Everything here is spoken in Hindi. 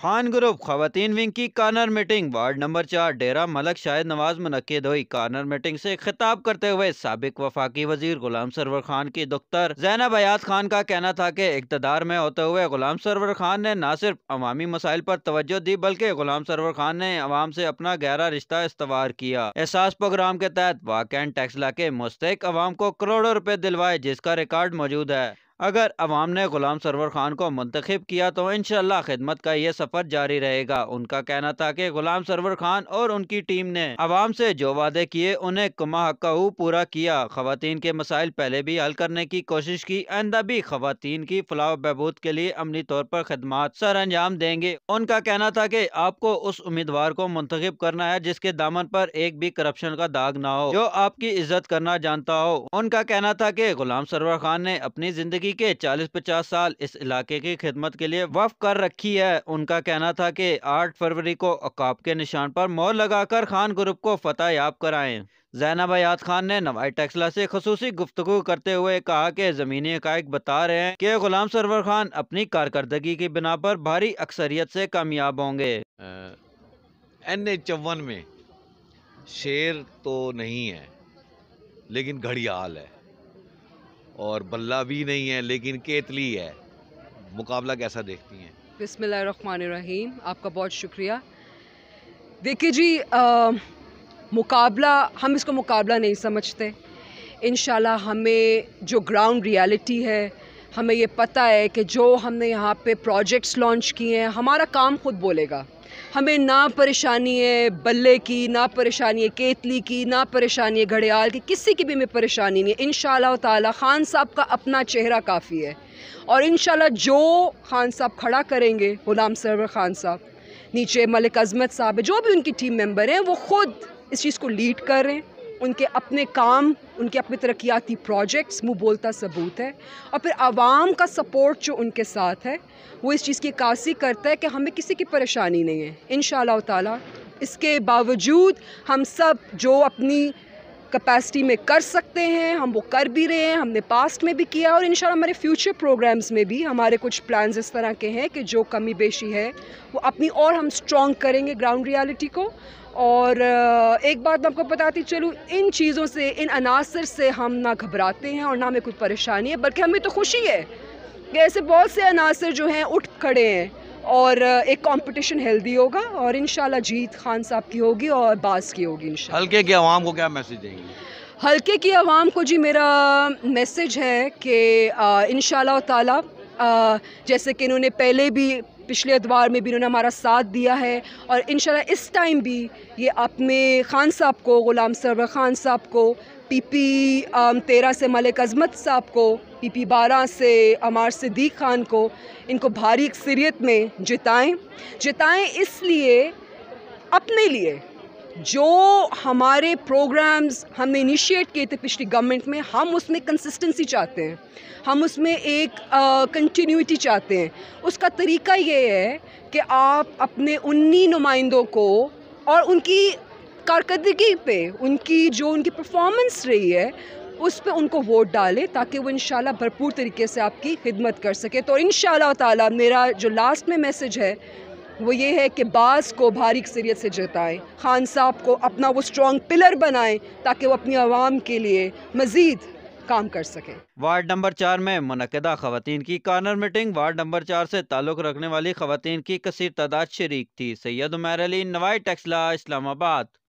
खान ग्रुप खवातीन विंग की कार्नर मीटिंग वार्ड नंबर 4 डेरा मलक शाहिद नवाज मुनक्किद हुई। कार्नर मीटिंग से खिताब करते हुए साबिक वफाकी वजीर गुलाम सरवर खान की दुख्तर जैनब हयात खान का कहना था कि इक्तदार में होते हुए गुलाम सरवर खान ने न सिर्फ अवामी मसाइल पर तवज्जो दी बल्कि गुलाम सरवर खान ने अवाम से अपना गहरा रिश्ता इस्तवार किया। एहसास प्रोग्राम के तहत वाकई टैक्स ला के मुस्तहिक अवाम को करोड़ों रुपए दिलवाए, जिसका रिकॉर्ड मौजूद है। अगर अवाम ने गुलाम सरवर खान को मुंतखब किया तो इंशाअल्लाह खिदमत का ये सफर जारी रहेगा। उनका कहना था कि गुलाम सरवर खान और उनकी टीम ने अवाम से जो वादे किए उन्हें कमाहक्कहू पूरा किया। खवातीन के मसाइल पहले भी हल करने की कोशिश की, आइंदा भी खवातीन की फलाह बहबूद के लिए अमली तौर पर खदमात सर अंजाम देंगे। उनका कहना था कि आपको उस उम्मीदवार को मुंतखब करना है जिसके दामन पर एक भी करप्शन का दाग ना हो, जो आपकी इज्जत करना जानता हो। उनका कहना था कि गुलाम सरवर खान ने अपनी जिंदगी के 40-50 साल इस इलाके की खिदमत के लिए वक्फ कर रखी है। उनका कहना था कि 8 फरवरी को अकाब के निशान पर मोहर लगाकर खान ग्रुप को फतह याब कराएं। जैनब हयात खान ने नवाई टेक्सला से खसूसी गुफ्तगू करते हुए कहा कि जमीनी हकाइक बता रहे हैं कि गुलाम सरवर खान अपनी कारकर्दगी की बिना पर भारी अक्सरियत से कामयाब होंगे। NH-51 में शेर तो नहीं है लेकिन घड़ियाल है, और बल्ला भी नहीं है लेकिन केतली है। मुकाबला कैसा देखती हैं? बिस्मिल्लाहिर्रहमानिर्रहीम। आपका बहुत शुक्रिया। देखिए जी, मुकाबला, हम इसको मुकाबला नहीं समझते। इंशाल्लाह हमें जो ग्राउंड रियलिटी है, हमें ये पता है कि जो हमने यहाँ पे प्रोजेक्ट्स लॉन्च किए हैं, हमारा काम खुद बोलेगा। हमें ना परेशानी है बल्ले की, ना परेशानी है केतली की, ना परेशानी है घड़ियाल की, किसी की भी हमें परेशानी नहीं है। इंशाल्लाह ताला खान साहब का अपना चेहरा काफ़ी है, और इंशाल्लाह जो खान साहब खड़ा करेंगे, गुलाम सरवर खान साहब, नीचे मलिक अजमत साहब है, जो भी उनकी टीम मेंबर हैं, वो खुद इस चीज़ को लीड कर रहे हैं। उनके अपने काम, उनके अपने तरक्याती प्रोजेक्ट्स मुँह बोलता सबूत है, और फिर आवाम का सपोर्ट जो उनके साथ है, वो इस चीज़ की अक्कासी करता है कि हमें किसी की परेशानी नहीं है। इंशाअल्लाह ताला इसके बावजूद हम सब जो अपनी कैपेसिटी में कर सकते हैं, हम वो कर भी रहे हैं। हमने पास्ट में भी किया, और इंशाल्लाह हमारे फ्यूचर प्रोग्राम्स में भी हमारे कुछ प्लान्स इस तरह के हैं कि जो कमी बेशी है वो अपनी और हम स्ट्रॉन्ग करेंगे ग्राउंड रियलिटी को। और एक बात मैं आपको बताती चलूँ, इन चीज़ों से, इन अनासर से हम ना घबराते हैं और ना हमें कोई परेशानी है, बल्कि हमें तो खुशी है कि ऐसे बहुत से अनासर जो हैं उठ खड़े हैं, और एक कंपटीशन हेल्दी होगा, और इंशाल्लाह जीत खान साहब की होगी और बास की होगी इंशाल्लाह। हल्के के आवाम को क्या मैसेज देंगे? हल्के की आवाम को जी मेरा मैसेज है कि इंशाल्लाह ताला, जैसे कि इन्होंने पहले भी पिछले अदवार में भी इन्होंने हमारा साथ दिया है, और इंशाल्लाह इस टाइम भी ये अपने खान साहब को, गुलाम सरवर खान साहब को, PP 13 से मलिक अजमत साहब को, PP 12 से अमार सिद्दीक खान को, इनको भारी अक्सरियत में जिताएं इसलिए, अपने लिए जो हमारे प्रोग्राम्स हमने इनिशिएट किए थे पिछली गवर्नमेंट में, हम उसमें कंसिस्टेंसी चाहते हैं, हम उसमें एक कंटिन्यूटी चाहते हैं। उसका तरीका ये है कि आप अपने उन्हीं नुमाइंदों को और उनकी कारकर्दगी पे, उनकी परफॉर्मेंस रही है, उस पे उनको वोट डालें, ताकि वो इंशाल्लाह भरपूर तरीके से आपकी खिदमत कर सके। तो इंशाल्लाह ताला मेरा जो लास्ट में मैसेज है वो ये है कि बास को भारी अक्सरियत से जिताएं, खान साहब को अपना वो स्ट्रॉन्ग पिलर बनाएं, ताकि वो अपनी आवाम के लिए मज़ीद काम कर सकें। वार्ड नंबर 4 में मुनक्किदा खवातीन की कार्नर मीटिंग वार्ड नंबर 4 से ताल्लुक़ रखने वाली खवातीन की कसीर तादाद शरीक थी। सैयद उमैर अली, नवाई टेक्सला, इस्लामाबाद।